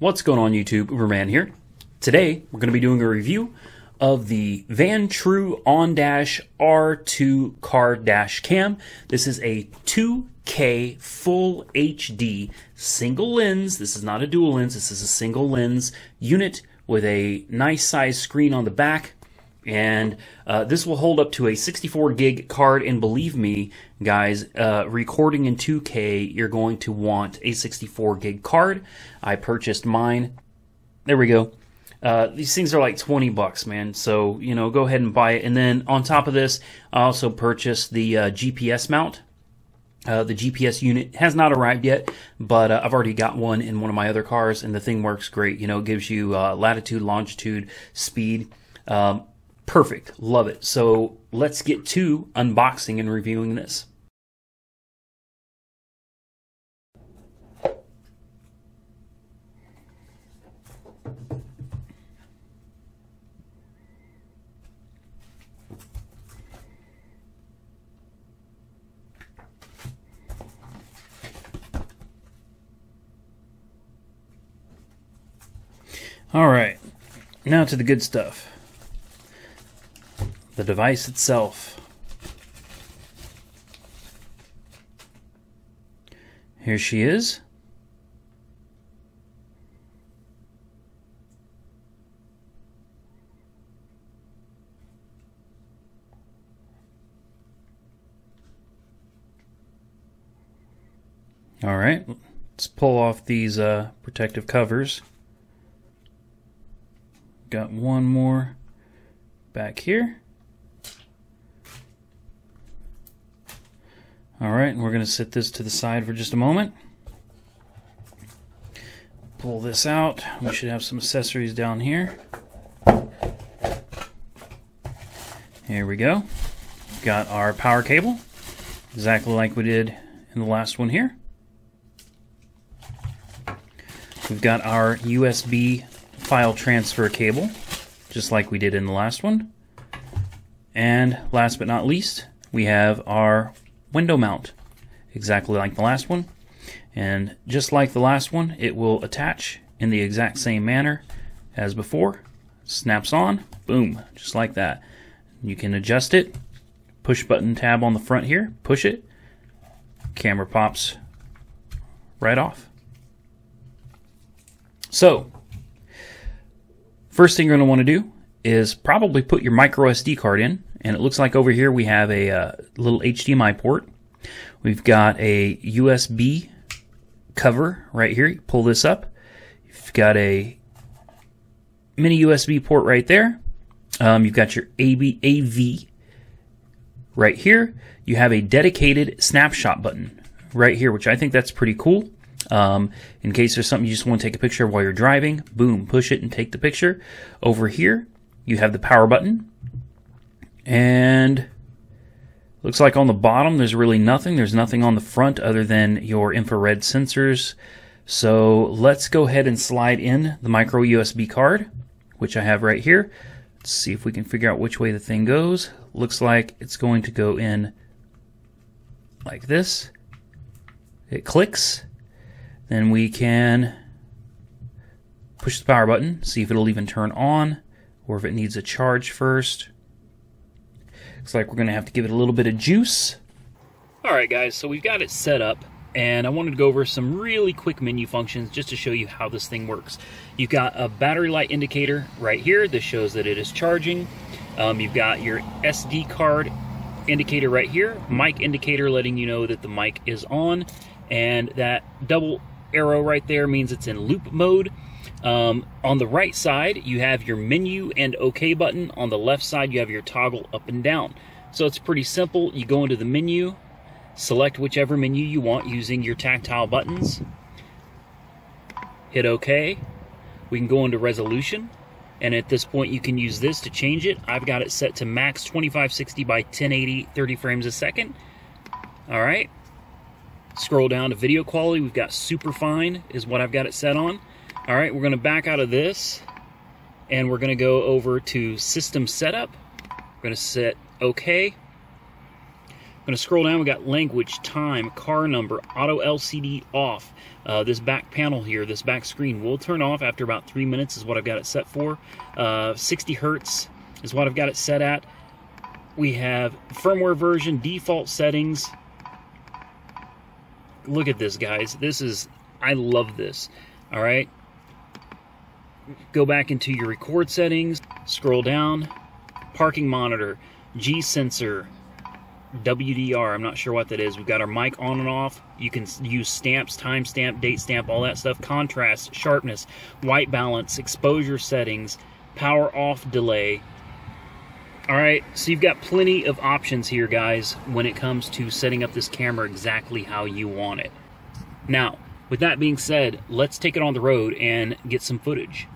What's going on YouTube? Uberman here. Today we're going to be doing a review of the VanTrue OnDash R2 car dash cam. This is a 2K full HD single lens. This is not a dual lens. This is a single lens unit with a nice size screen on the back. And this will hold up to a 64 gig card, and believe me guys, recording in 2K, you're going to want a 64 gig card. I purchased mine. There we go. These things are like 20 bucks, man. So, you know, go ahead and buy it. And then on top of this, I also purchased the GPS mount. The GPS unit has not arrived yet, but I've already got one in one of my other cars, and the thing works great. You know, it gives you latitude, longitude, speed. Perfect. Love it. So let's get to unboxing and reviewing this. All right, now to the good stuff. The device itself. Here she is. All right, let's pull off these protective covers. Got one more back here. All right, and we're going to set this to the side for just a moment. Pull this out. We should have some accessories down here. Here we go. Got our power cable, exactly like we did in the last one here. We've got our USB file transfer cable, just like we did in the last one. And last but not least, we have our window mount, exactly like the last one. And just like the last one, it will attach in the exact same manner as before. Snaps on, boom, just like that. You can adjust it. Push button tab on the front here, push it, camera pops right off. So first thing you're going to want to do is probably put your micro SD card in. And it looks like over here we have a little HDMI port. We've got a USB cover right here. You pull this up. You've got a mini USB port right there. You've got your AV right here. You have a dedicated snapshot button right here, which I think that's pretty cool. In case there's something you just want to take a picture of while you're driving, boom, push it and take the picture. Over here, you have the power button. And looks like on the bottom there's really nothing. There's nothing on the front other than your infrared sensors. So let's go ahead and slide in the micro USB card, which I have right here. Let's see if we can figure out which way the thing goes. Looks like it's going to go in like this. It clicks. Then we can push the power button, see if it'll even turn on or if it needs a charge first. Looks like we're going to have to give it a little bit of juice. Alright guys, so we've got it set up, and I wanted to go over some really quick menu functions just to show you how this thing works. You've got a battery light indicator right here. This shows that it is charging. You've got your SD card indicator right here. Mic indicator letting you know that the mic is on. And that double arrow right there means it's in loop mode. On the right side, you have your menu and OK button. On the left side, you have your toggle up and down. So it's pretty simple. You go into the menu, select whichever menu you want using your tactile buttons. Hit OK. We can go into resolution. And at this point, you can use this to change it. I've got it set to max 2560 by 1080, 30 frames a second. All right. Scroll down to video quality. We've got super fine is what I've got it set on. All right, we're going to back out of this, and we're going to go over to system setup. We're going to set OK. going to scroll down. We got language, time, car number, auto LCD off. This back panel here, this back screen will turn off after about 3 minutes is what I've got it set for. 60 hertz is what I've got it set at. We have firmware version, default settings. Look at this, guys. This is, I love this. All right. Go back into your record settings, scroll down, parking monitor, G sensor, WDR, I'm not sure what that is. We've got our mic on and off. You can use stamps, timestamp, date stamp, all that stuff. Contrast, sharpness, white balance, exposure settings, power off delay. All right, so you've got plenty of options here, guys, when it comes to setting up this camera exactly how you want it. Now, with that being said, let's take it on the road and get some footage.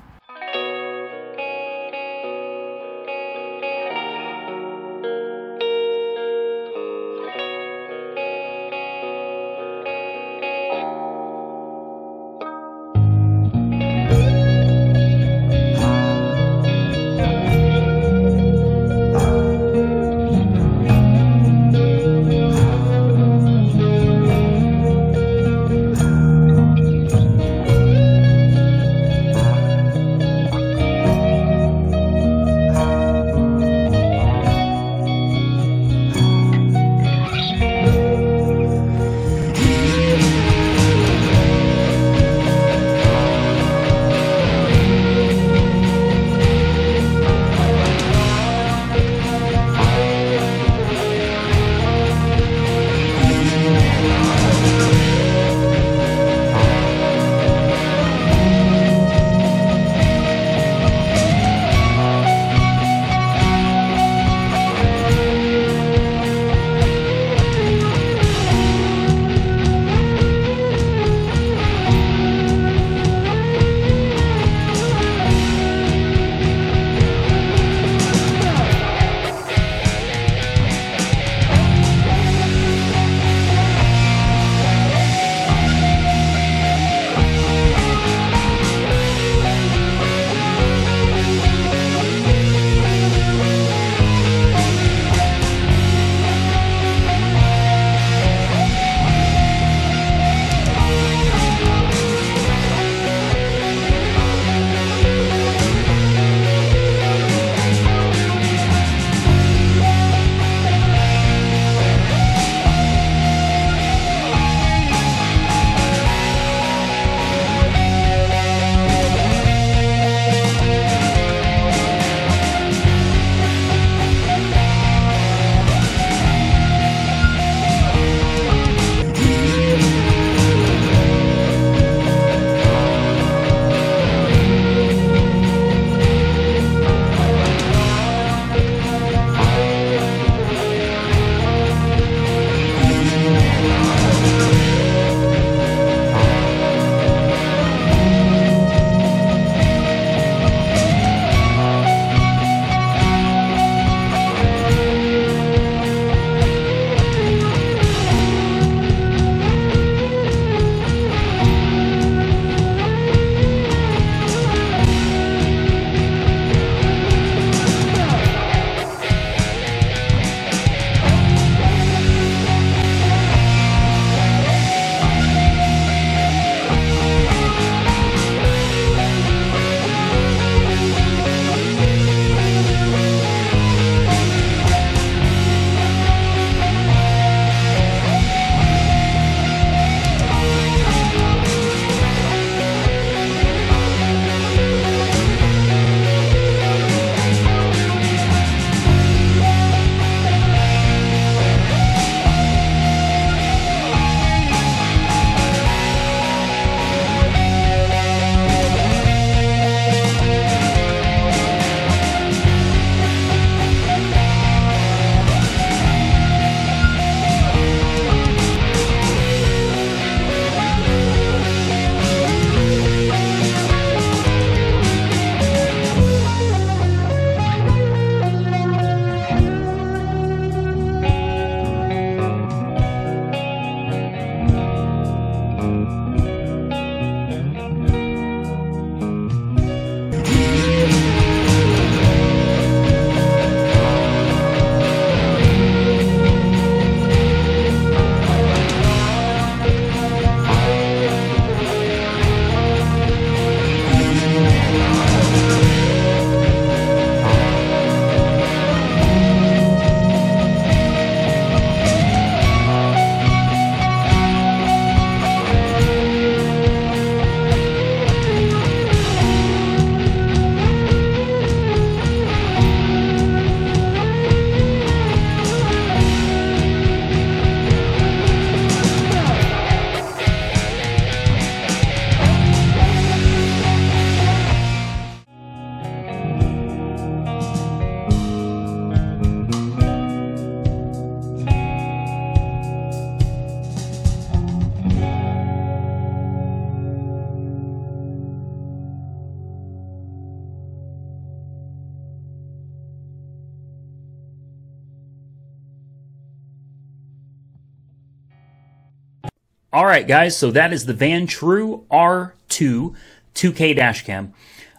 All right, guys, so that is the VanTrue R2 2K dash cam.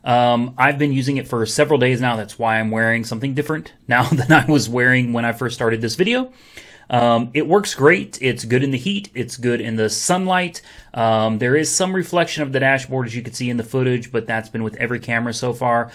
I've been using it for several days now. That's why I'm wearing something different now than I was wearing when I first started this video. It works great. It's good in the heat. It's good in the sunlight. There is some reflection of the dashboard, as you can see in the footage, but that's been with every camera so far.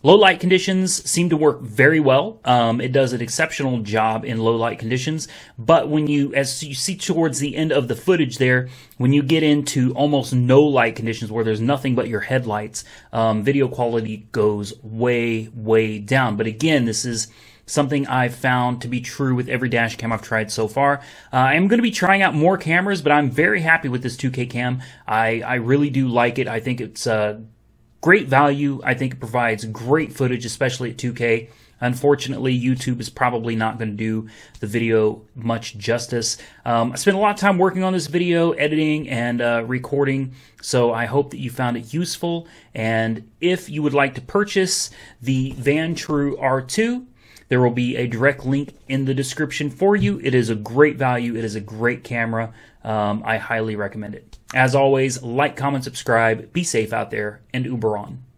Low light conditions seem to work very well. It does an exceptional job in low light conditions, but as you see towards the end of the footage there, when you get into almost no light conditions where there's nothing but your headlights, video quality goes way, way down. But again, this is something I've found to be true with every dash cam I've tried so far. I'm going to be trying out more cameras, but I'm very happy with this 2K cam. I really do like it. I think it's great value. I think it provides great footage, especially at 2K. Unfortunately, YouTube is probably not going to do the video much justice. I spent a lot of time working on this video, editing and recording, so I hope that you found it useful. And if you would like to purchase the VanTrue R2, there will be a direct link in the description for you. It is a great value. It is a great camera. I highly recommend it. As always, like, comment, subscribe, be safe out there, and Uber on.